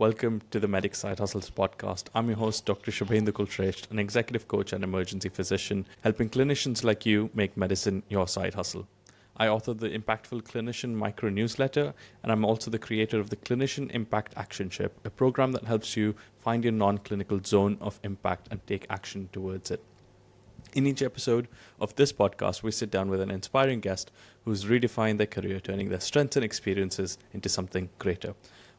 Welcome to the Medic Side Hustles podcast. I'm your host, Dr. Shubhendra Kulshresht, an executive coach and emergency physician, helping clinicians like you make medicine your side hustle. I author the Impactful Clinician micro newsletter, and I'm also the creator of the Clinician Impact Actionship, a program that helps you find your non-clinical zone of impact and take action towards it. In each episode of this podcast, we sit down with an inspiring guest who's redefined their career, turning their strengths and experiences into something greater.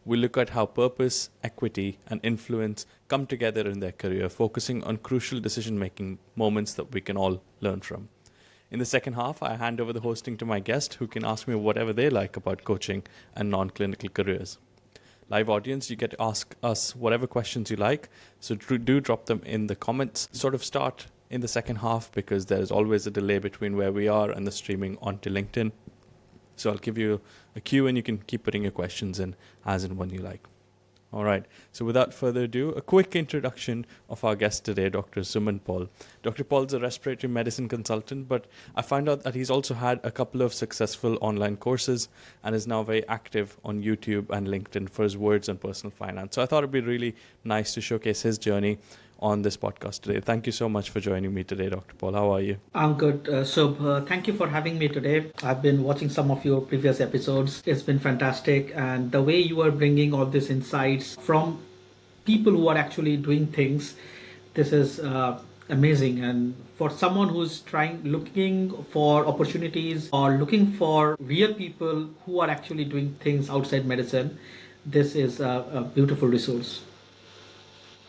We look at how purpose, equity, and influence come together in their career, focusing on crucial decision-making moments that we can all learn from. In the second half, I hand over the hosting to my guest, who can ask me whatever they like about coaching and non-clinical careers. Live audience, you get to ask us whatever questions you like, so do drop them in the comments. Sort of start in the second half because there is always a delay between where we are and the streaming onto LinkedIn. So I'll give you a cue and you can keep putting your questions in as and when you like. All right. So without further ado, a quick introduction of our guest today, Dr. Suman Paul. Dr. Paul is a respiratory medicine consultant, but I found out that he's also had a couple of successful online courses and is now very active on YouTube and LinkedIn for his words on personal finance. So I thought it'd be really nice to showcase his journey on this podcast today. Thank you so much for joining me today, Dr. Paul. How are you? I'm good. Thank you for having me today. I've been watching some of your previous episodes. It's been fantastic. And the way you are bringing all these insights from people who are actually doing things, this is amazing. And for someone who's looking for opportunities or looking for real people who are actually doing things outside medicine, this is a beautiful resource.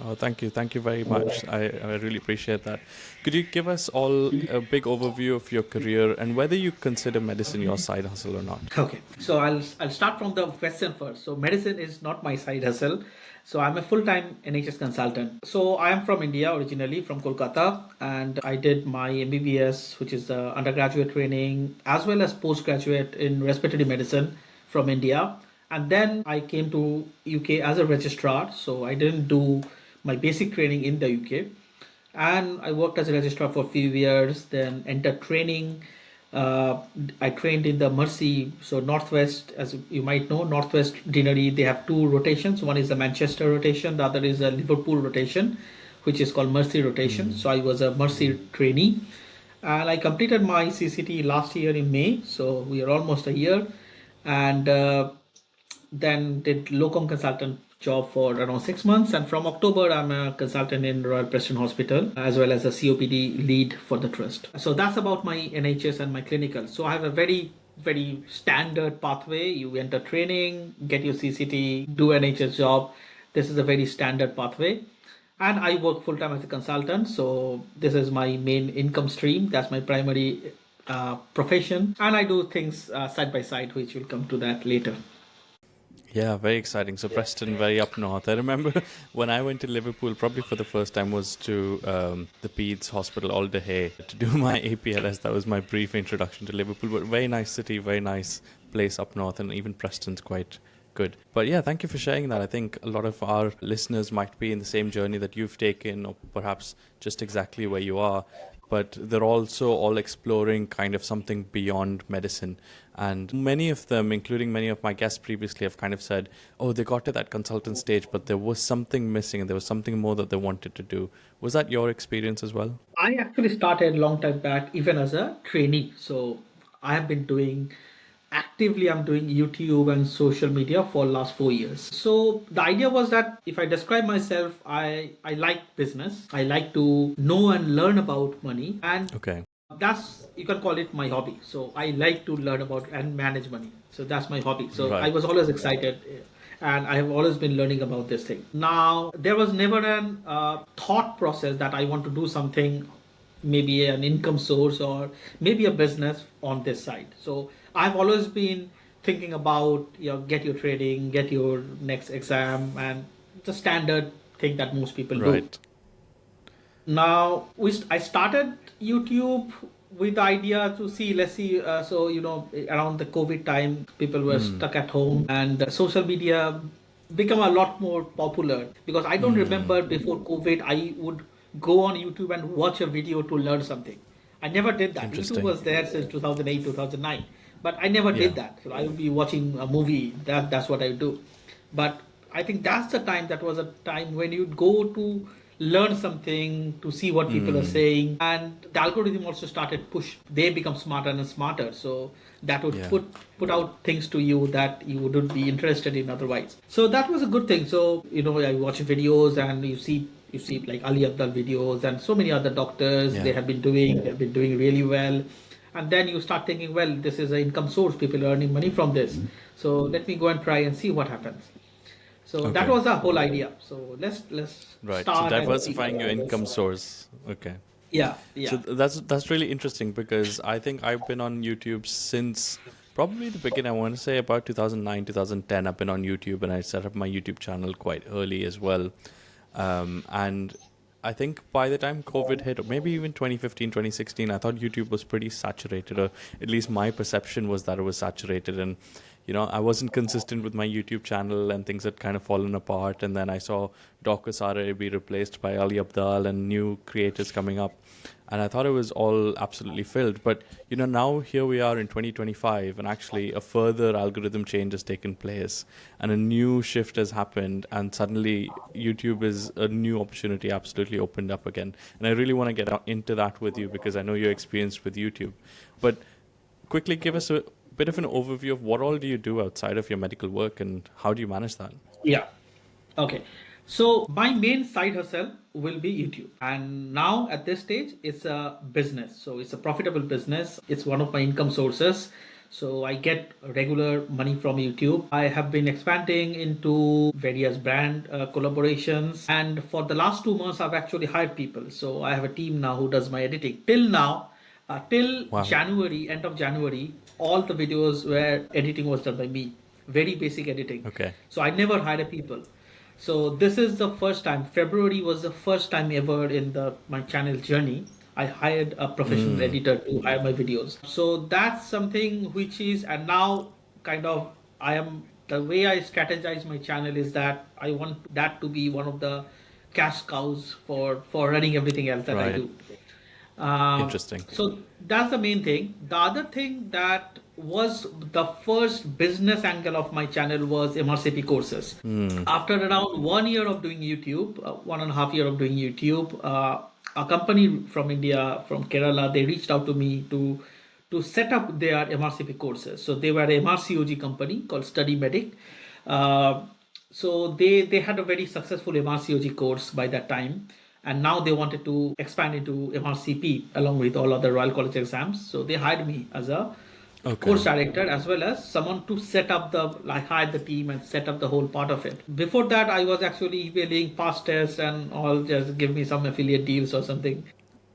Oh, thank you. Thank you very much. I really appreciate that. Could you give us all a big overview of your career and whether you consider medicine your side hustle or not? Okay, so I'll start from the question first. So medicine is not my side hustle. So I'm a full-time NHS consultant. So I am from India originally, from Kolkata, and I did my MBBS, which is the undergraduate training, as well as postgraduate in respiratory medicine from India. And then I came to UK as a registrar. So I didn't do my basic training in the UK. And I worked as a registrar for a few years, then entered training. I trained in the Mercy, so Northwest, as you might know, Northwest Deanery, they have two rotations. One is the Manchester rotation, the other is a Liverpool rotation, which is called Mercy rotation. So I was a Mercy trainee. And I completed my CCT last year in May, so we are almost a year. And then did locum consultant job for around 6 months, and from October I'm a consultant in Royal Preston Hospital as well as a COPD lead for the trust. So that's about my NHS and my clinical. So I have a very standard pathway. You enter training, get your CCT, do NHS job. This is a very standard pathway, and I work full-time as a consultant. So this is my main income stream. That's my primary profession, and I do things side by side, which will come to that later. Yeah, very exciting. So Preston, very up north. I remember when I went to Liverpool, probably for the first time, was to the Peds Hospital, Alderhay, to do my APLS. That was my brief introduction to Liverpool. But very nice city, very nice place up north, and even Preston's quite good. But yeah, thank you for sharing that. I think a lot of our listeners might be in the same journey that you've taken, or perhaps just exactly where you are. But they're also all exploring kind of something beyond medicine. And many of them, including many of my guests previously, have kind of said, oh, they got to that consultant stage, but there was something missing and there was something more that they wanted to do. Was that your experience as well? I actually started a long time back, even as a trainee. So I have been doing I'm doing YouTube and social media for last 4 years. So the idea was that if I describe myself, I like business. I like to know and learn about money. And Okay. that's, you can call it my hobby. So I like to learn about and manage money. So that's my hobby. So Right. I was always excited, and I have always been learning about this thing. Now, there was never an thought process that I want to do something, maybe an income source or maybe a business on this side. So I've always been thinking about, get your trading, get your next exam, and the standard thing that most people do. Right. Now, I started YouTube with the idea to see, let's see, around the COVID time, people were stuck at home, and social media become a lot more popular, because I don't remember before COVID, I would go on YouTube and watch a video to learn something. I never did that. Interesting. YouTube was there since 2008, 2009, but I never did that. So I would be watching a movie. That's what I would do. But I think that's the time, that was a time when you'd go to learn something, to see what people are saying, and the algorithm also started push. They become smarter and smarter, so that would Yeah. put out things to you that you wouldn't be interested in otherwise. So that was a good thing. So I watch videos, and you see like Ali Abdal videos and so many other doctors. Yeah. They've been doing really well, and then you start thinking, well, this is an income source. People are earning money from this. So let me go and try and see what happens. So that Okay. was the whole idea. So let's Right. So start and see what diversifying your happens. income source. Okay. Yeah, So yeah. that's really interesting because I think I've been on YouTube since probably the beginning. I want to say about 2009, 2010. I've been on YouTube and I set up my YouTube channel quite early as well. And I think by the time COVID hit, or maybe even 2015, 2016, I thought YouTube was pretty saturated, or at least my perception was that it was saturated. And, I wasn't consistent with my YouTube channel and things had kind of fallen apart. And then I saw Dr. Sara be replaced by Ali Abdal and new creators coming up. And I thought it was all absolutely filled. But, now here we are in 2025, and actually a further algorithm change has taken place and a new shift has happened. And suddenly YouTube is a new opportunity absolutely opened up again. And I really want to get into that with you because I know you're experienced with YouTube. But quickly give us a bit of an overview of what all do you do outside of your medical work and how do you manage that? Yeah. Okay. So my main side hustle will be YouTube. And now at this stage, it's a business. So it's a profitable business. It's one of my income sources. So I get regular money from YouTube. I have been expanding into various brand collaborations. And for the last 2 months, I've actually hired people. So I have a team now who does my editing. Till now, till Wow. January, end of January, all the videos where editing was done by me. Very basic editing. Okay. So I never hired a people. So this is the first time. February was the first time ever in the my channel journey. I hired a professional editor to hire my videos. So that's something which is, and now kind of I am, the way I strategize my channel is that I want that to be one of the cash cows for running everything else that I Right. do. Um, Interesting. so that's the main thing. The other thing that was the first business angle of my channel was MRCP courses. After around 1 year of doing YouTube, 1.5 year of doing YouTube, a company from India, from Kerala, they reached out to me to set up their MRCP courses. So they were a MRCOG company called Study Medic. Uh, so they had a very successful MRCOG course by that time, and now they wanted to expand into MRCP along with all other Royal College exams. So they hired me as a Okay. course director as well as someone to set up the, like, hire the team and set up the whole part of it. Before that, I was actually emailing past tests and all, just give me some affiliate deals or something.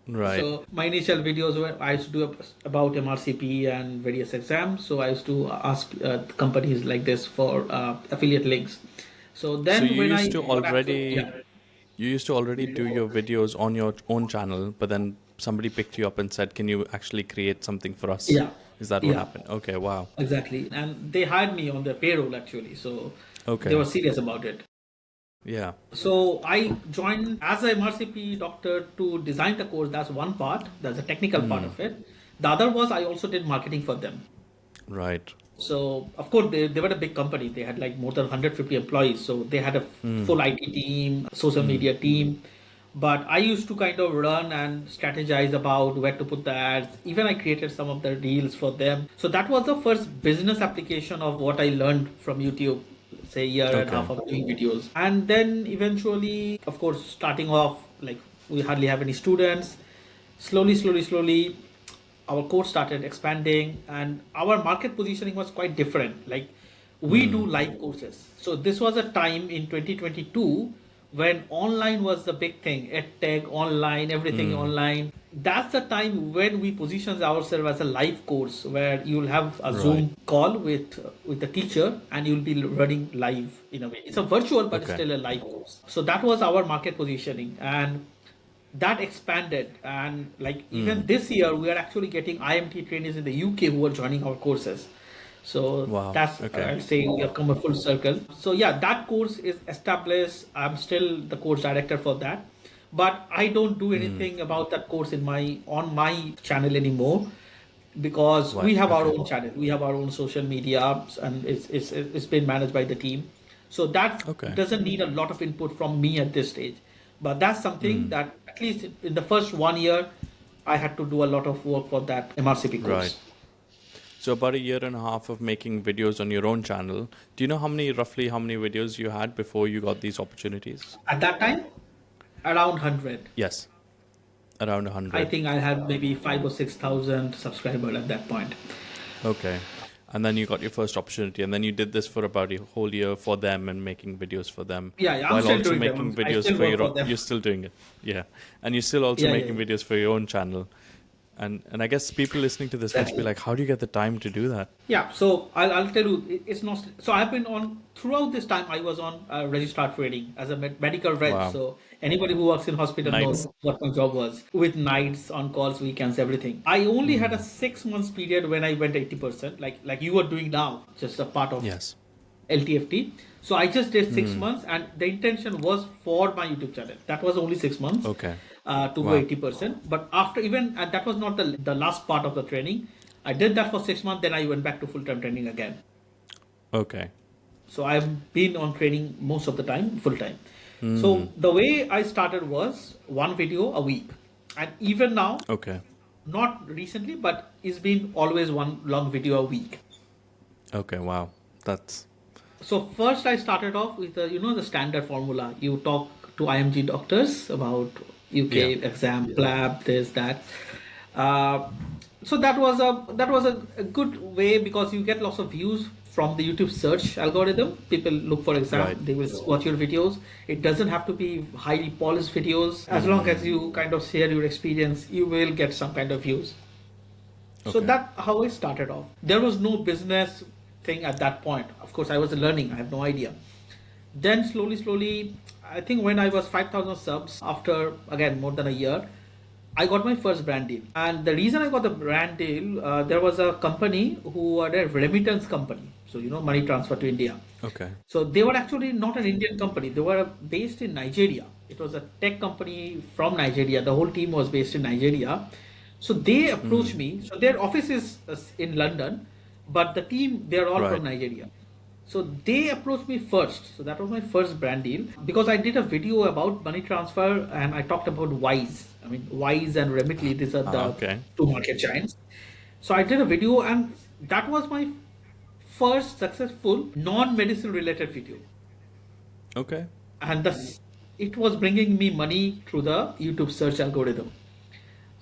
Right. So my initial videos were, I used to do about MRCP and various exams. So I used to ask companies like this for affiliate links. So So then when I got access, yeah, you used to already do your videos on your own channel, but then somebody picked you up and said, "Can you actually create something for us?" yeah, Is that what yeah, happened? Okay, wow. exactly. And they hired me on their payroll actually. So they Okay. were serious about it. Yeah. So I joined as a MRCP doctor to design the course. That's one part. That's a technical part of it. The other was I also did marketing for them. Right. So of course they were a big company. They had like more than 150 employees. So they had a full IT team, social media team. But I used to kind of run and strategize about where to put the ads. Even I created some of the reels for them. So that was the first business application of what I learned from YouTube, say, year and a half Okay. of doing videos. And then eventually, of course, starting off, like, we hardly have any students. Slowly, our course started expanding and our market positioning was quite different. Like, we do live courses. So this was a time in 2022 when online was the big thing, edtech, online, everything online. That's the time when we positioned ourselves as a live course where you'll have a Right. Zoom call with the teacher and you'll be running live in a way. It's a virtual, but it's Okay. still a live course. So that was our market positioning. And that expanded, and like even this year we are actually getting IMT trainees in the UK who are joining our courses. So Wow. that's, Okay. I'll say, we have come a full circle. So yeah, that course is established. I'm still the course director for that, but I don't do anything about that course in my on my channel anymore, because Why? we have our Okay. own channel, we have our own social media, and it's been managed by the team. So that Okay. doesn't need a lot of input from me at this stage. But that's something that at least in the first 1 year, I had to do a lot of work for that MRCP Right. course. So about a year and a half of making videos on your own channel. Do you know roughly how many videos you had before you got these opportunities? At that time, around 100. Yes, around I 100. think I had maybe 5 or 6,000 subscribers at that point. Okay. And then you got your first opportunity, and then you did this for about a whole year for them and making videos for them, Yeah, I'm while still also doing making them. I videos still for work your for own, them. you're still doing it. Yeah. And you're still also Yeah, yeah, making yeah. videos for your own channel. And I guess people listening to this must be Exactly. like, how do you get the time to do that? Yeah, so I'll tell you, it's not. So I've been on throughout this time. I was on registrar training as a medical reg. Wow. So anybody who works in hospital knows Nights. what my job was, with nights, on calls, weekends, everything. I only had a 6 months period when I went 80%, like you are doing now, just a part of Yes. LTFT. So I just did 6 months, and the intention was for my YouTube channel. That was only 6 months Okay. to go Wow. 80%. But after even, and that was not the last part of the training. I did that for 6 months, then I went back to full time training again. Okay. So I've been on training most of the time, full time. So the way I started was one video a week. And even now, Okay. not recently, but it's been always one long video a week. Okay. Wow. That's So first I started off with the standard formula. You talk to IMG doctors about yeah. UK exam, lab, this, that. Uh, so that was a good way because you get lots of views from the YouTube search algorithm. People look for exam, Right. they will watch your videos. It doesn't have to be highly polished videos. As long as you kind of share your experience, you will get some kind of views. So Okay. that how I started off. There was no business thing at that point. Of course, I was learning. I have no idea. Then slowly, I think when I was 5,000 subs, after again more than a year, I got my first brand deal. And the reason I got the brand deal, there was a company who were a remittance company. So money transfer to India. Okay. So they were actually not an Indian company. They were based in Nigeria. It was a tech company from Nigeria. The whole team was based in Nigeria. So they approached me. So their office is in London, but the team, they're all Right. from Nigeria. So they approached me first. So that was my first brand deal because I did a video about money transfer and I talked about Wise. I mean, Wise and Remitly, these are the Okay. two market giants. So I did a video and that was my first successful non-medicine related video. Okay. And it was bringing me money through the YouTube search algorithm.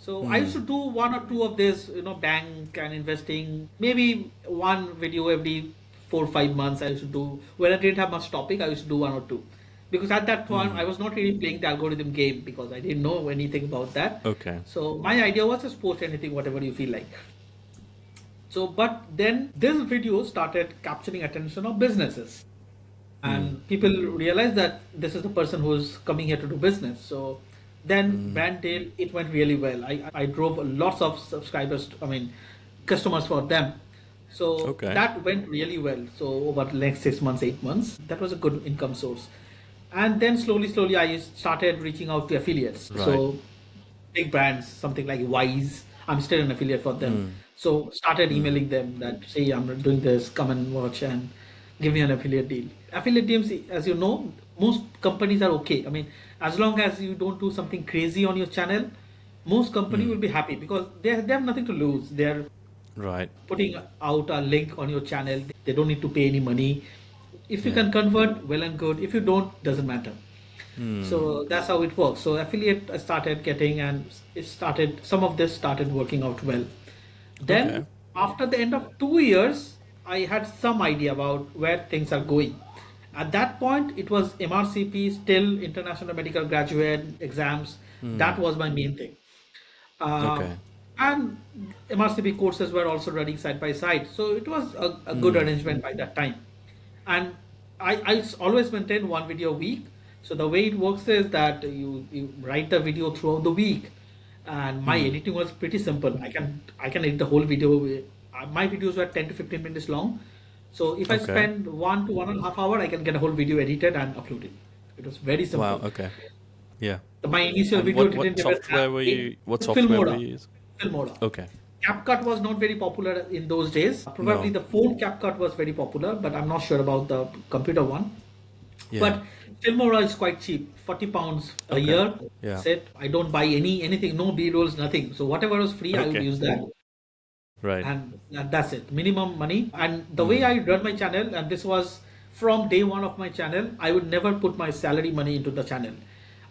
So I used to do one or two of this, bank and investing, maybe one video every 4 or 5 months. I used to do when I didn't have much topic. I used to do one or two, because at that point I was not really playing the algorithm game because I didn't know anything about that. Okay. So my idea was just post anything, whatever you feel like. So, but then this video started capturing attention of businesses, and people realized that this is the person who's coming here to do business. So then brand deal, it went really well. I drove lots of subscribers, I mean customers for them. So Okay. that went really well. So over the next 6 months, 8 months, that was a good income source. And then slowly I started reaching out to affiliates. Right. So big brands, something like Wise. I'm still an affiliate for them. So started emailing them that, say, I'm doing this, come and watch and give me an affiliate deal. Affiliate deals, as you know, most companies are okay. I mean, as long as you don't do something crazy on your channel, most company will be happy because they have nothing to lose. They're Right. putting out a link on your channel. They don't need to pay any money. If you Yeah. can convert, well and good. If you don't, doesn't matter. So that's how it works. So affiliate I started getting, and some of this started working out well. Okay. Then after the end of 2 years, I had some idea about where things are going. At that point, it was MRCP, still International Medical Graduate exams. That was my main thing. Uh, Okay. and MRCP courses were also running side by side. So it was a good arrangement by that time. And I always maintain one video a week. So the way it works is that you write the video throughout the week. And my editing was pretty simple. I can edit the whole video. My videos were 10 to 15 minutes long. So if I Okay. spend 1 to 1.5 hours, I can get a whole video edited and uploaded. It was very Wow. simple. Okay. Yeah. My initial And video what didn't even have software were it. you? What software were Filmora. you using? Filmora. Okay. CapCut was not very popular in those days. Probably No. the phone CapCut was very popular, but I'm not sure about the computer one. Yeah. But Filmora is quite cheap, 40 pounds a Okay. year. Yeah. That's it. I don't buy anything, no B-rolls, nothing. So whatever was free, I would Okay. use that. Right. And that's it, minimum money. And the way Mm. I run my channel, and this was from day one of my channel, I would never put my salary money into the channel.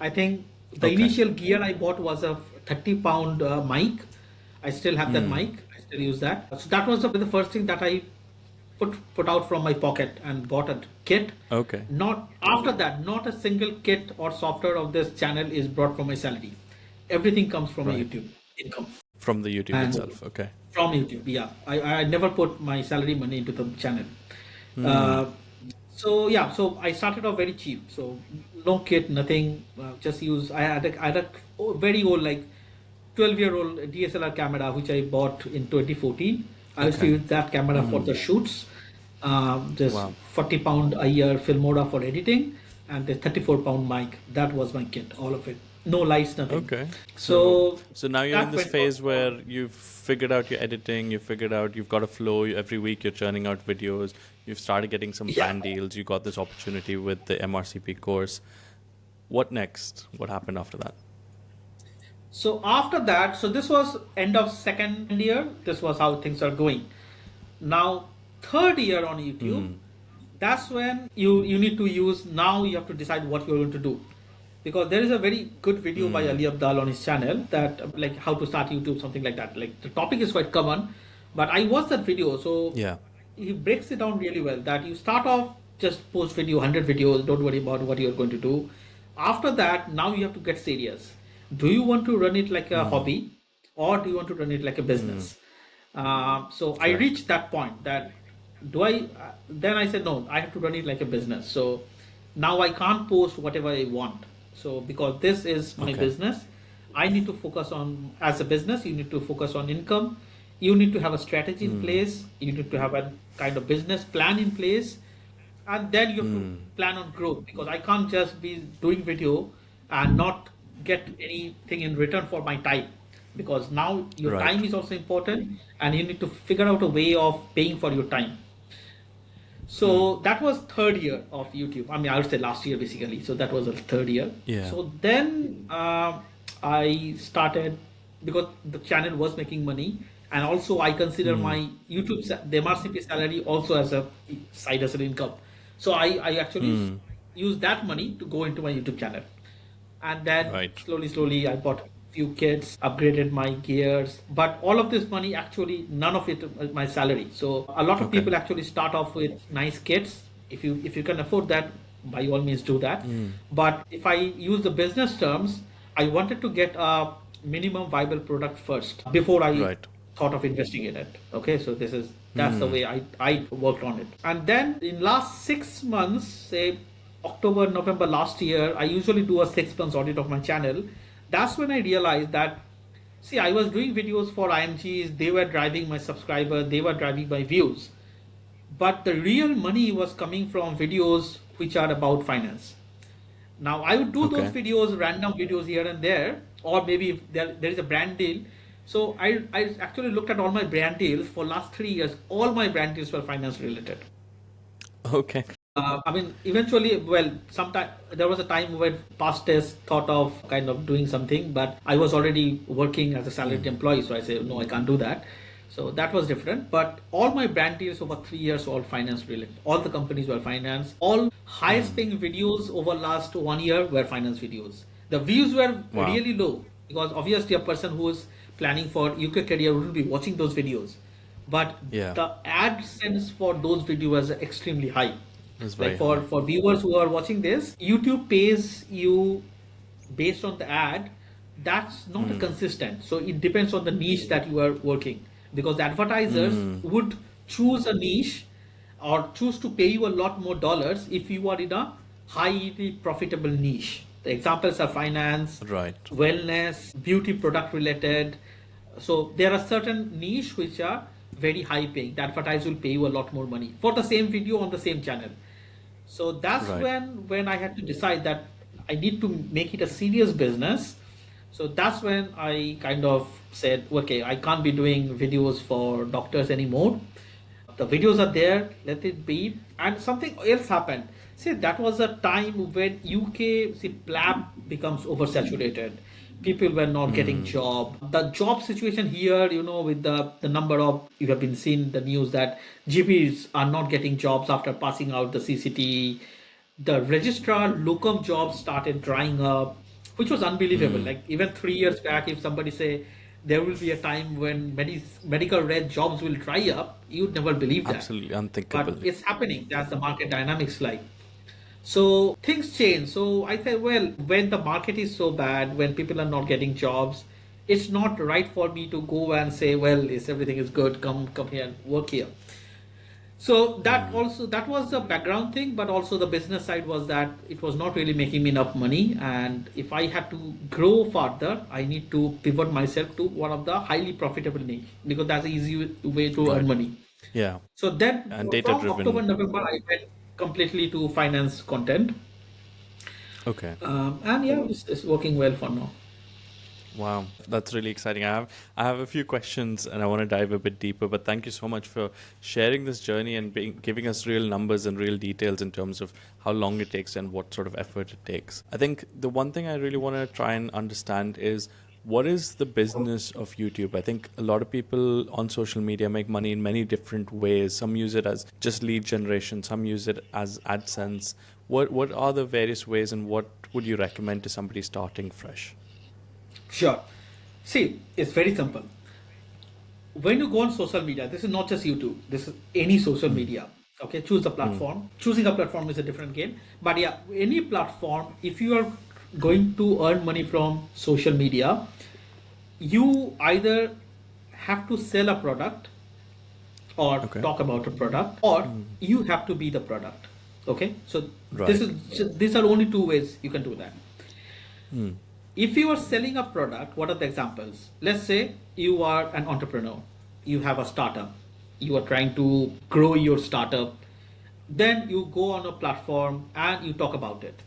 I think the Okay. initial gear I bought was a 30 pound mic. I still have that Mm. mic, I still use that. So that was the first thing that I put out from my pocket and bought a kit. Okay. Not after that, not a single kit or software of this channel is brought from my salary. Everything comes from my Right. YouTube income. From the YouTube And itself. Okay. from YouTube, yeah. I never put my salary money into the channel. Mm. Uh, so I started off very cheap. So no kit, nothing. Just use. I had a very old, like 12-year-old DSLR camera which I bought in 2014. I used to Okay. use that camera for the Mm. shoots. Just Wow. 40 pound a year Filmora for editing, and the 34-pound mic. That was my kit, all of it. No lights, nothing. Okay. So So now you're in that this went on phase for. where you've figured out your editing, you've figured out you've got a flow, every week you're churning out videos, you've started getting some Yeah. brand deals, you got this opportunity with the MRCP course. What next? What happened after that? So after that, so this was end of second year. This was how things are going. Now, third year on YouTube, Mm. that's when you need to use. Now you have to decide what you're going to do, because there is a very good video by Mm. Ali Abdal on his channel that like how to start YouTube, something like that. Like the topic is quite common, but I watched that video, so Yeah. he breaks it down really well. That you start off just post video, 100 videos. Don't worry about what you're going to do. After that, now you have to get serious. Do you want to run it like a Mm. hobby, or do you want to run it like a Mm. business? So I Right. reached that point that do I then I said no, I have to run it like a business. So now I can't post whatever I want. So because this is my Okay. business, I need to focus on, as a business, you need to focus on income. You need to have a strategy in Mm. place. You need to have a kind of business plan in place, and then you have to Mm. plan on growth, because I can't just be doing video and not get anything in return for my time, because now your Right. time is also important and you need to figure out a way of paying for your time. Mm. So that was third year of YouTube. I mean, I would say last year basically. So that was the third year. Yeah. So then I started, because the channel was making money, and also I consider Mm. my the MRCP salary also as a side hustle income. So I actually Mm. use that money to go into my YouTube channel. And then Right. slowly I bought few kits, upgraded my gears. But all of this money, actually none of it was my salary. So a lot of Okay. people actually start off with nice kits. If you can afford that, by all means do that. Mm. But if I use the business terms, I wanted to get a minimum viable product first before I Right. thought of investing in it. Okay, so that's the Mm. way I worked on it. And then in last 6 months, say October, November last year, I usually do a 6 months audit of my channel. That's when I realized that, see, I was doing videos for IMGs, they were driving my subscriber, they were driving my views. But the real money was coming from videos which are about finance. Now I would do those Okay. videos, random videos here and there, or maybe if there is a brand deal. So I actually looked at all my brand deals for last 3 years. All my brand deals were finance related. Okay. I mean, eventually, well, sometime there was a time when past days thought of kind of doing something, but I was already working as a salaried Mm. employee, so I said no, I can't do that. So that was different. But all my brand deals over 3 years were all finance related. All the companies were finance. All highest Mm. paying videos over last 1 year were finance videos. The views were Wow. really low, because obviously a person who is planning for UK career wouldn't be watching those videos. But Yeah. the AdSense for those videos are extremely high. It's Like very for high. viewers who are watching this, YouTube pays you based on the ad. That's not a Mm. consistent, so it depends on the niche that you are working, because the advertisers Mm. would choose a niche or choose to pay you a lot more dollars if you are in a highly profitable niche. The examples are finance, Right. wellness, beauty product related. So there are certain niche which are very high paying. The advertiser will pay you a lot more money for the same video on the same channel. So that's Right. when I had to decide that I need to make it a serious business. So that's when I kind of said, okay, I can't be doing videos for doctors anymore. The videos are there, let it be. And something else happened. See, that was a time when UK, see, blab becomes oversaturated. People were not getting job. The job situation here, with the number of, you have been seeing the news that GPs are not getting jobs after passing out the CCT. The registrar locum jobs started drying up, which was unbelievable. Like even 3 years back, if somebody say there will be a time when medical red jobs will dry up, you'd never believe that. Absolutely But unthinkable. it's happening. That's the market dynamics like. So things change. So I said, well, when the market is so bad, when people are not getting jobs, it's not right for me to go and say, well, is everything is good, come here and work here. So that was the background thing, but also the business side was that it was not really making me enough money, and if I had to grow further, I need to pivot myself to one of the highly profitable niche because that's the easy way to earn Right. money. Yeah. So then And data from October, driven. November, I went completely to finance content, Okay. and yeah, it's working well for now. Wow, that's really exciting. I have a few questions and I want to dive a bit deeper, but thank you so much for sharing this journey and giving us real numbers and real details in terms of how long it takes and what sort of effort it takes. I think the one thing I really want to try and understand is what is the business of YouTube? I think a lot of people on social media make money in many different ways. Some use it as just lead generation, some use it as AdSense. What are the various ways and what would you recommend to somebody starting fresh? Sure. See, it's very simple. When you go on social media, this is not just YouTube, this is any social media. Okay, choose the platform. Choosing a platform is a different game. But yeah, any platform, if you are going to earn money from social media, you either have to sell a product or Okay. talk about a product, or you have to be the product. Okay, so Right. these are only two ways you can do that. If you are selling a product, what are the examples? Let's say you are an entrepreneur, you have a startup, you are trying to grow your startup, then you go on a platform and you talk about it.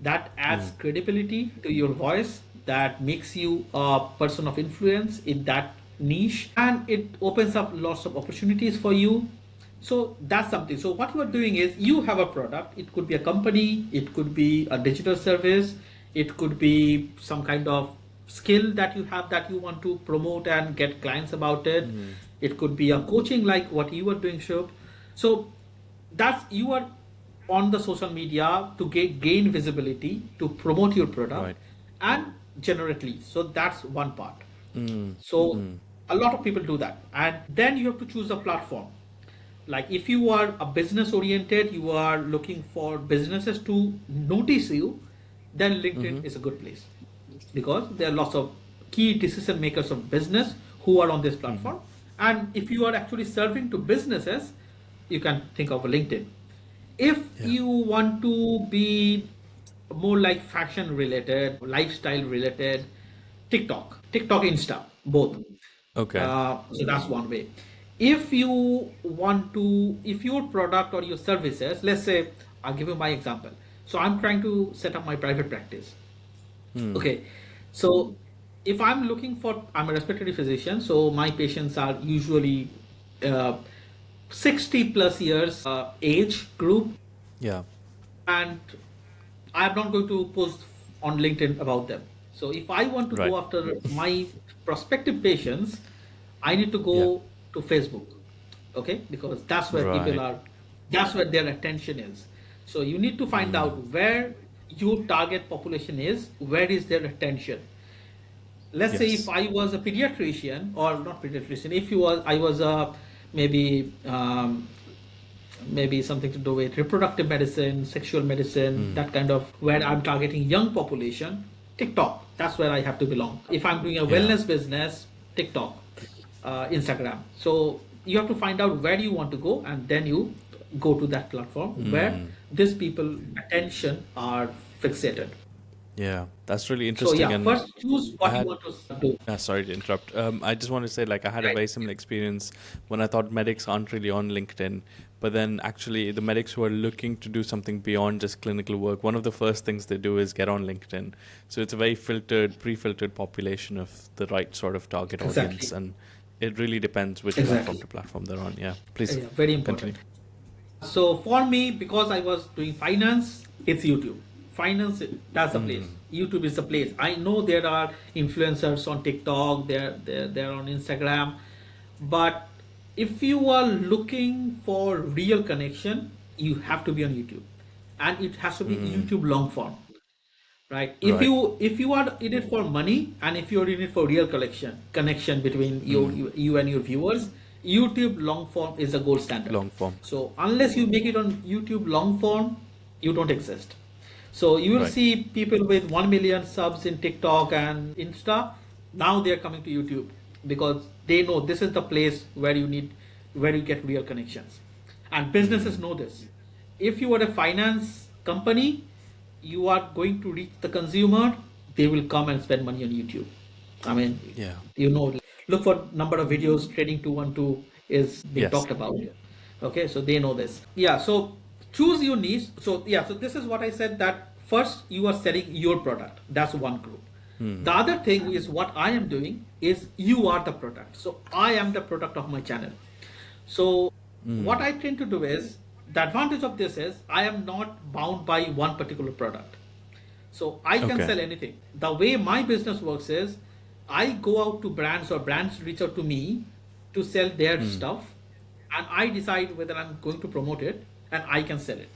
That adds credibility to your voice, that makes you a person of influence in that niche, and it opens up lots of opportunities for you. So that's something. So what you are doing is you have a product. It could be a company, it could be a digital service, it could be some kind of skill that you have that you want to promote and get clients about it. It could be a coaching like what you are doing, Shub. So that's you are on the social media to gain visibility, to promote your product Right. and generate leads. So that's one part. So a lot of people do that, and then you have to choose a platform. Like if you are a business oriented, you are looking for businesses to notice you, then LinkedIn is a good place because there are lots of key decision makers of business who are on this platform. And if you are actually serving to businesses, you can think of LinkedIn. If Yeah. you want to be more like fashion related, lifestyle related, TikTok, Insta, both. Okay. So that's one way. If you want to, if your product or your services, let's say, I'll give you my example. So I'm trying to set up my private practice. Okay. So if I'm looking for, I'm a respiratory physician, so my patients are usually uh, 60 plus years age group, Yeah. and I'm not going to post on LinkedIn about them. So if I want to Right. go after my prospective patients, I need to Yeah. go to Facebook. Okay, because that's where people Right. are, that's where their attention is. So you need to find out where your target population is, where is their attention. Let's say if Yes. I was a pediatrician, or not pediatrician, if you was I was a maybe maybe something to do with reproductive medicine, sexual medicine, that kind of where I'm targeting young population, TikTok, that's where I have to belong. If I'm doing a Yeah. wellness business, TikTok, Instagram. So you have to find out where you want to go, and then you go to that platform where these people attention are fixated. Yeah. That's really So interesting. yeah, And first choose I what you had, want to do. sorry to interrupt. I just want to say, like, I had a Right. very similar experience when I thought medics aren't really on LinkedIn. But then actually, the medics who are looking to do something beyond just clinical work, one of the first things they do is get on LinkedIn. So it's a very filtered, pre filtered population of the right sort of target audience. Exactly. And it really depends which platform Exactly. to platform they're on. Yeah, please Yeah, very continue. important. So for me, because I was doing finance, it's YouTube. Finance, that's the place. YouTube is the place. I know there are influencers on TikTok, they're on Instagram, but if you are looking for real connection, you have to be on YouTube, and it has to be YouTube long form, right? if Right. you if you are in it for money, and if you're in it for real connection between you and your viewers, YouTube long form is the gold standard. Long form. So unless you make it on YouTube long form, you don't exist. So you will Right. see people with 1 million subs in TikTok and Insta. Now they are coming to YouTube because they know this is the place where you get real connections. And businesses know this. If you are a finance company, you are going to reach the consumer, they will come and spend money on YouTube. I mean, Yeah. look for number of videos trading 212 is being Yes. talked about. Okay, so they know this. Yeah, so choose your niche. So yeah, so this is what I said, that first you are selling your product. That's one group. The other thing is what I am doing is you are the product. So I am the product of my channel. So what I tend to do is, the advantage of this is I am not bound by one particular product. So I can Okay. sell anything. The way my business works is I go out to brands, or brands reach out to me to sell their stuff, and I decide whether I'm going to promote it, and I can sell it.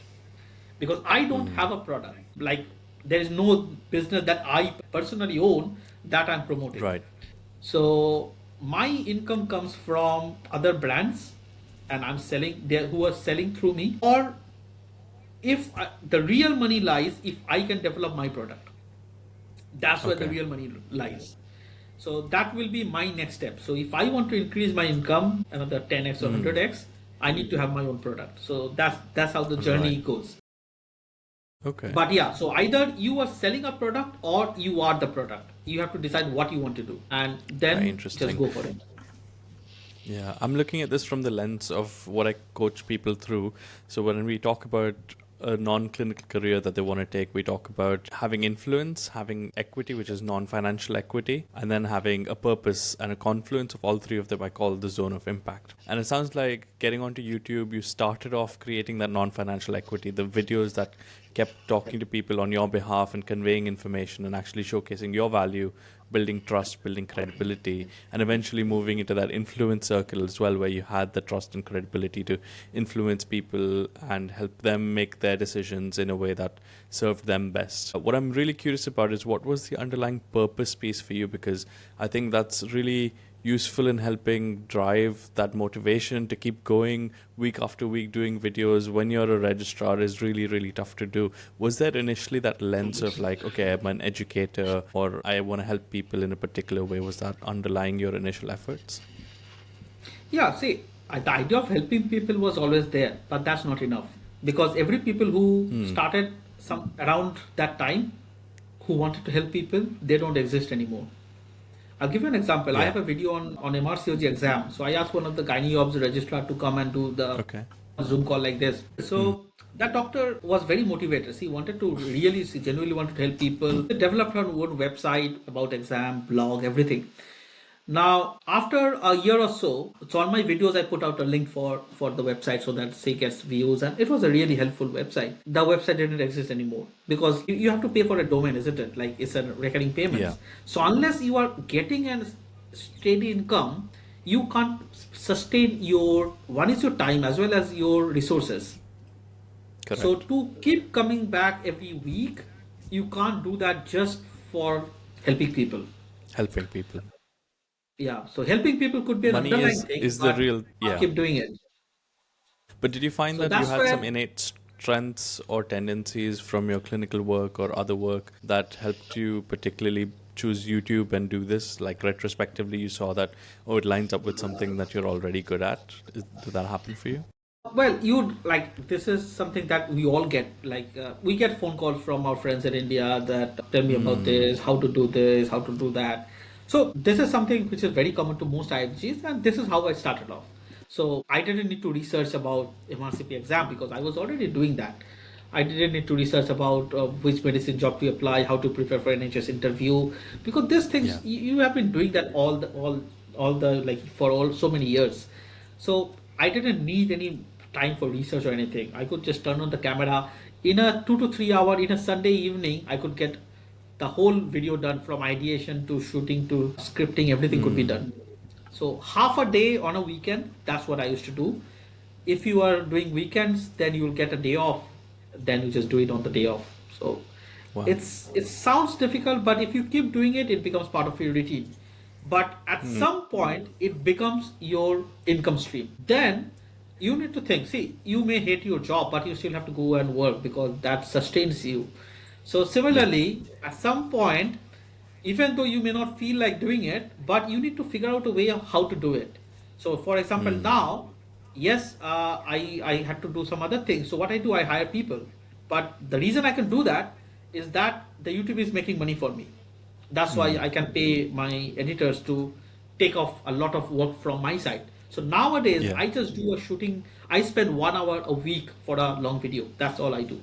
Because I don't have a product. Like, there is no business that I personally own that I'm promoting. Right. So my income comes from other brands, and I'm selling there, who are selling through me. Or if the real money lies if I can develop my product. That's where the Okay. real money lies. So that will be my next step. So if I want to increase my income another 10x or 100x, I need to have my own product. So that's how the Right. journey goes. Okay. But yeah, so either you are selling a product or you are the product. You have to decide what you want to do, and Right. then just Interesting. go for it. Yeah, I'm looking at this from the lens of what I coach people through. So when we talk about a non-clinical career that they want to take, we talk about having influence, having equity, which is non-financial equity, and then having a purpose, and a confluence of all three of them I call the zone of impact. And it sounds like getting onto YouTube, you started off creating that non-financial equity, the videos that kept talking to people on your behalf and conveying information and actually showcasing your value, building trust, building credibility, and eventually moving into that influence circle as well, where you had the trust and credibility to influence people and help them make their decisions in a way that served them best. What I'm really curious about is what was the underlying purpose piece for you, because I think that's really useful in helping drive that motivation to keep going week after week doing videos when you're a registrar is really, really tough to do. Was there initially that lens of like, okay, I'm an educator or I want to help people in a particular way? Was that underlying your initial efforts? Yeah, see, the idea of helping people was always there, but that's not enough, because every people who started some around that time, who wanted to help people, they don't exist anymore. I'll give you an example. I Yeah. have a video on MRCOG exam. So I asked one of the gynae obs registrar to come and do the Okay. Zoom call like this. So that doctor was very motivated. He wanted to really, she genuinely wanted to help people. They developed her own website about exam, blog, everything. Now, after a year or so on my videos, I put out a link for the website so that she gets views, and it was a really helpful website. The website didn't exist anymore because you have to pay for a domain, isn't it? Like, it's a recurring Yeah. payments. So unless you are getting a steady income, you can't sustain your, one is your time as well as your resources. So Correct. to keep coming back every week, you can't do that just for helping people. Helping people. Yeah, so helping people could be an Money underlying is thing, is the but real, not yeah. keep doing it. But did you find So that you that's had some where, innate strengths or tendencies from your clinical work or other work that helped you particularly choose YouTube and do this? Like retrospectively, you saw that, oh, it lines up with something that you're already good at. Did that happen for you? well, you like, this is something that we all get. Like, we get phone calls from our friends in India that tell me about this, how to do this, how to do that. So this is something which is very common to most IMGs, and this is how I started off. So I didn't need to research about MRCP exam because I was already doing that. I didn't need to research about which medicine job to apply, how to prepare for NHS interview, because these things Yeah. you have been doing that all all the like for all so many years. So I didn't need any time for research or anything. I could just turn on the camera in a 2 to 3 hour in a Sunday evening. I could get the whole video done from ideation to shooting to scripting. Everything could be done. So half a day on a weekend. That's what I used to do. If you are doing weekends, then you will get a day off. Then you just do it on the day off. So Wow. it sounds difficult, but if you keep doing it, it becomes part of your routine. But at some point, it becomes your income stream. Then you need to think. See, you may hate your job, but you still have to go and work because that sustains you. So Yeah. similarly, at some point, even though you may not feel like doing it, but you need to figure out a way of how to do it. So for example, now, yes, I had to do some other things. So what I do, I hire people. But the reason I can do that is that the YouTube is making money for me. That's why I can pay my editors to take off a lot of work from my side. So nowadays, Yeah. I just do a shooting. I spend 1 hour a week for a long video. That's all I do.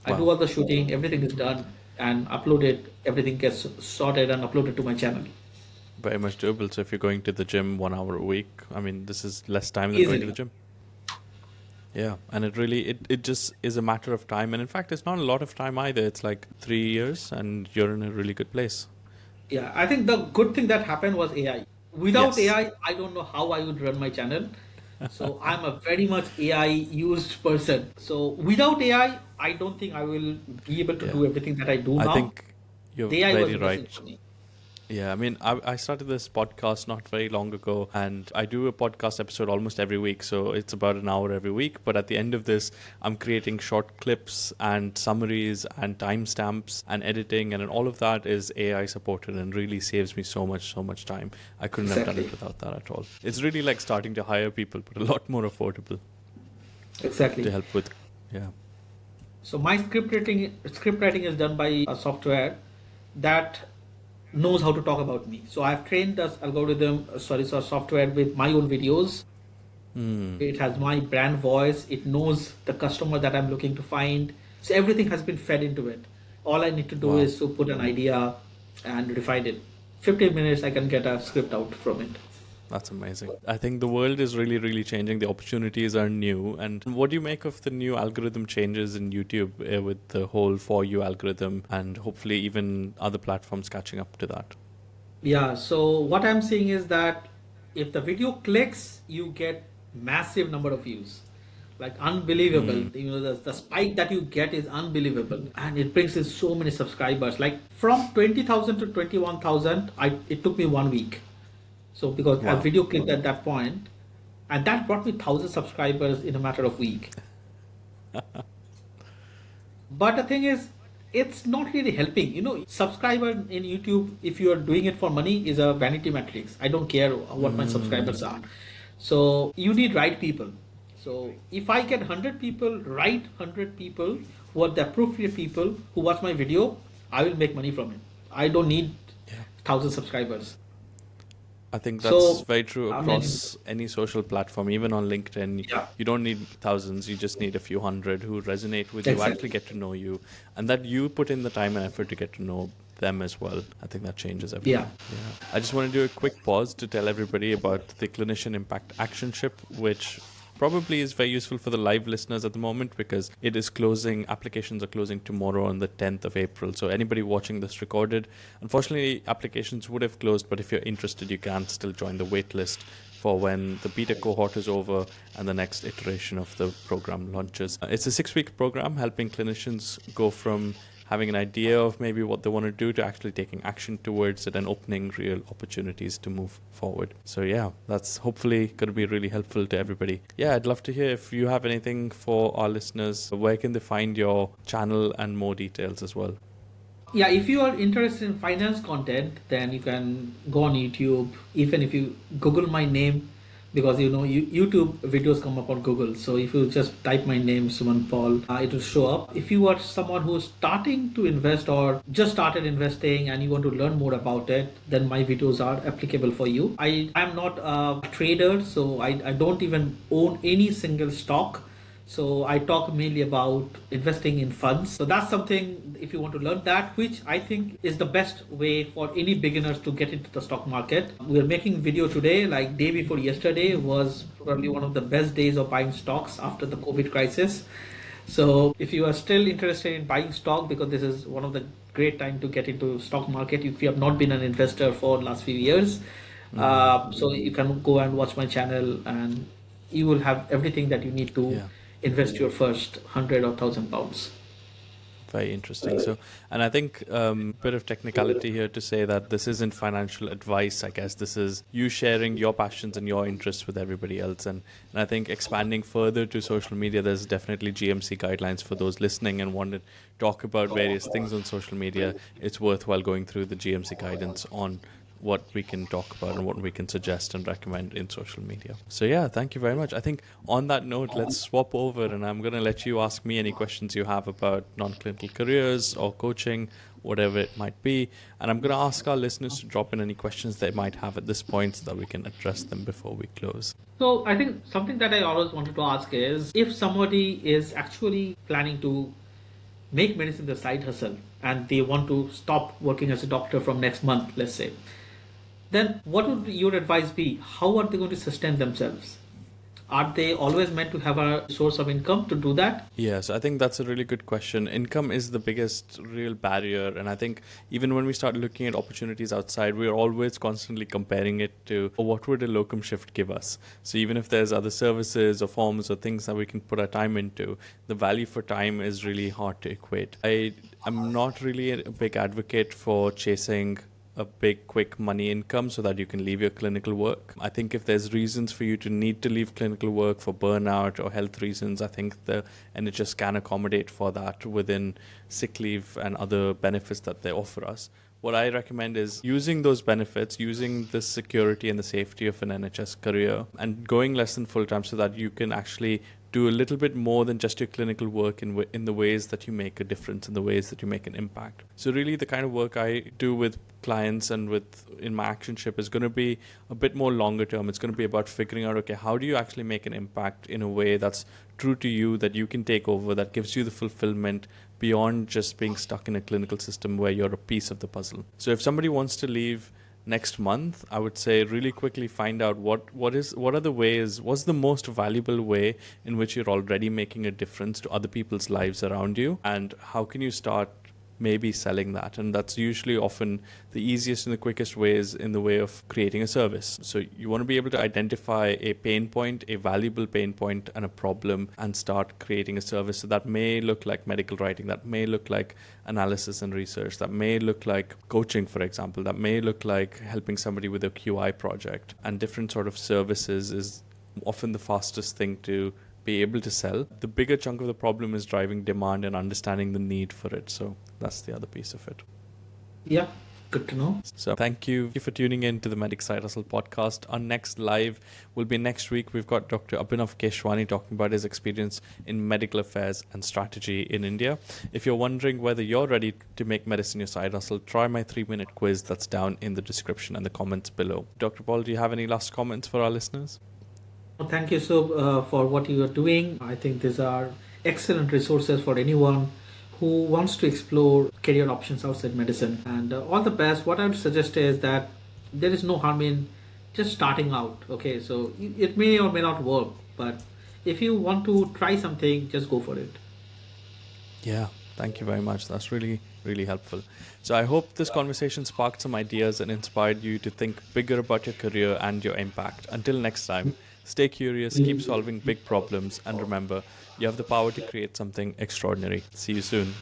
I do Wow. all the shooting, everything is done and uploaded. Everything gets sorted and uploaded to my channel Very much doable. So if you're going to the gym 1 hour a week, I mean, this is less time than going to the easily. gym. Yeah, and it just is a matter of time. And in fact, it's not a lot of time either. It's like 3 years, and you're in a really good place. Yeah, I think the good thing that happened was AI. Without Yes. AI, I don't know how I would run my channel. So I'm a very much AI used person. So without AI, I don't think I will be able to Yeah. do everything that I do I now. think you're The AI was very missing right. for me. Yeah, I mean, I started this podcast not very long ago, and I do a podcast episode almost every week. So it's about an hour every week. But at the end of this, I'm creating short clips and summaries and timestamps and editing, and all of that is AI supported and really saves me so much time. I couldn't have done Exactly. it without that at all. It's really like starting to hire people, but a lot more affordable to Exactly. help with. Yeah. So my script writing is done by a software that knows how to talk about me. So I've trained this software with my own videos. It has my brand voice. It knows the customer that I'm looking to find. So everything has been fed into it. All I need to do Wow. is to put an idea and refine it. 15 minutes, I can get a script out from it. That's amazing. I think the world is really, really changing. The opportunities are new. And what do you make of the new algorithm changes in YouTube with the whole For You algorithm and hopefully even other platforms catching up to that? Yeah, so what I'm seeing is that if the video clicks, you get massive number of views. Like unbelievable. You know, the spike that you get is unbelievable. And it brings in so many subscribers. Like from 20,000 to 21,000, it took me 1 week. So because a Wow. video clicked at that point, and that brought me 1,000 subscribers in a matter of week. But the thing is, it's not really helping. You know, subscriber in YouTube, if you are doing it for money, is a vanity metrics. I don't care what my subscribers are. So you need right people. So if I get 100 people, right 100 people who are the appropriate people who watch my video, I will make money from it. I don't need Yeah. 1,000 subscribers. I think that's So, very true I mean, across any social platform, even on LinkedIn. yeah, You don't need thousands, you just need a few hundred who resonate with you, actually exactly. get to know you, and that you put in the time and effort to get to know them as well. I think that changes Yeah. everything. Yeah. I just want to do a quick pause to tell everybody about the Clinician Impact Actionship, which probably is very useful for the live listeners at the moment because it is closing. Applications are closing tomorrow on the 10th of April. So anybody watching this recorded, unfortunately, applications would have closed, but if you're interested, you can still join the wait list for when the beta cohort is over and the next iteration of the program launches. It's a 6-week program helping clinicians go from having an idea of maybe what they want to do to actually taking action towards it and opening real opportunities to move forward. So yeah, that's hopefully going to be really helpful to everybody. Yeah, I'd love to hear if you have anything for our listeners. Where can they find your channel and more details as well? Yeah, if you are interested in finance content, then you can go on YouTube. Even if you Google my name, because you know YouTube videos come up on Google. So if you just type my name, Suman Paul, it will show up. If you are someone who's starting to invest or just started investing and you want to learn more about it, then my videos are applicable for you. I am not a trader, so I don't even own any single stock. So I talk mainly about investing in funds. So that's something, if you want to learn that, which I think is the best way for any beginners to get into the stock market. We're making video today, like day before yesterday was probably one of the best days of buying stocks after the COVID crisis. So if you are still interested in buying stock, because this is one of the great time to get into stock market, if you have not been an investor for last few years, so you can go and watch my channel, and you will have everything that you need to Yeah. invest your first 100 or 1,000 pounds. Very interesting. So, and I think bit of technicality here to say that this isn't financial advice. I guess this is you sharing your passions and your interests with everybody else. And I think expanding further to social media, there's definitely GMC guidelines for those listening and want to talk about various things on social media. It's worthwhile going through the GMC guidance on what we can talk about and what we can suggest and recommend in social media. So yeah, thank you very much. I think on that note, let's swap over and I'm going to let you ask me any questions you have about non-clinical careers or coaching, whatever it might be. And I'm going to ask our listeners to drop in any questions they might have at this point so that we can address them before we close. So I think something that I always wanted to ask is, if somebody is actually planning to make medicine the side hustle and they want to stop working as a doctor from next month, let's say, then what would your advice be? How are they going to sustain themselves? Are they always meant to have a source of income to do that? Yes, I think that's a really good question. Income is the biggest real barrier. And I think even when we start looking at opportunities outside, we're always constantly comparing it to, "Oh, what would a locum shift give us?" So even if there's other services or forms or things that we can put our time into, the value for time is really hard to equate. I'm not really a big advocate for chasing a big quick money income so that you can leave your clinical work. I think if there's reasons for you to need to leave clinical work for burnout or health reasons, I think the NHS can accommodate for that within sick leave and other benefits that they offer us. What I recommend is using those benefits, using the security and the safety of an NHS career and going less than full time so that you can actually do a little bit more than just your clinical work in the ways that you make a difference, in the ways that you make an impact. So really the kind of work I do with clients and with in my actionship is going to be a bit more longer term. It's going to be about figuring out, okay, how do you actually make an impact in a way that's true to you, that you can take over, that gives you the fulfillment beyond just being stuck in a clinical system where you're a piece of the puzzle. So if somebody wants to leave next month, I would say really quickly find out what are the ways, what's the most valuable way in which you're already making a difference to other people's lives around you, and how can you start maybe selling that. And that's usually often the easiest and the quickest ways in the way of creating a service. So you want to be able to identify a pain point, a valuable pain point and a problem, and start creating a service. So that may look like medical writing, that may look like analysis and research, that may look like coaching, for example, that may look like helping somebody with a QI project. And different sort of services is often the fastest thing to be able to sell. The bigger chunk of the problem is driving demand and understanding the need for it. So that's the other piece of it. Yeah, good to know. So thank you for tuning in to the Medic Side Hustle podcast. Our next live will be next week. We've got Dr. Abhinav Keshwani talking about his experience in medical affairs and strategy in India. If you're wondering whether you're ready to make medicine your side hustle, try my 3-minute quiz that's down in the description and the comments below. Dr. Paul, do you have any last comments for our listeners? Thank you for what you are doing. I think these are excellent resources for anyone who wants to explore career options outside medicine. And all the best. What I would suggest is that there is no harm in just starting out. Okay, so it may or may not work, but if you want to try something, just go for it. Yeah, thank you very much. That's really, really helpful. So I hope this conversation sparked some ideas and inspired you to think bigger about your career and your impact. Until next time, stay curious, keep solving big problems, and remember, you have the power to create something extraordinary. See you soon.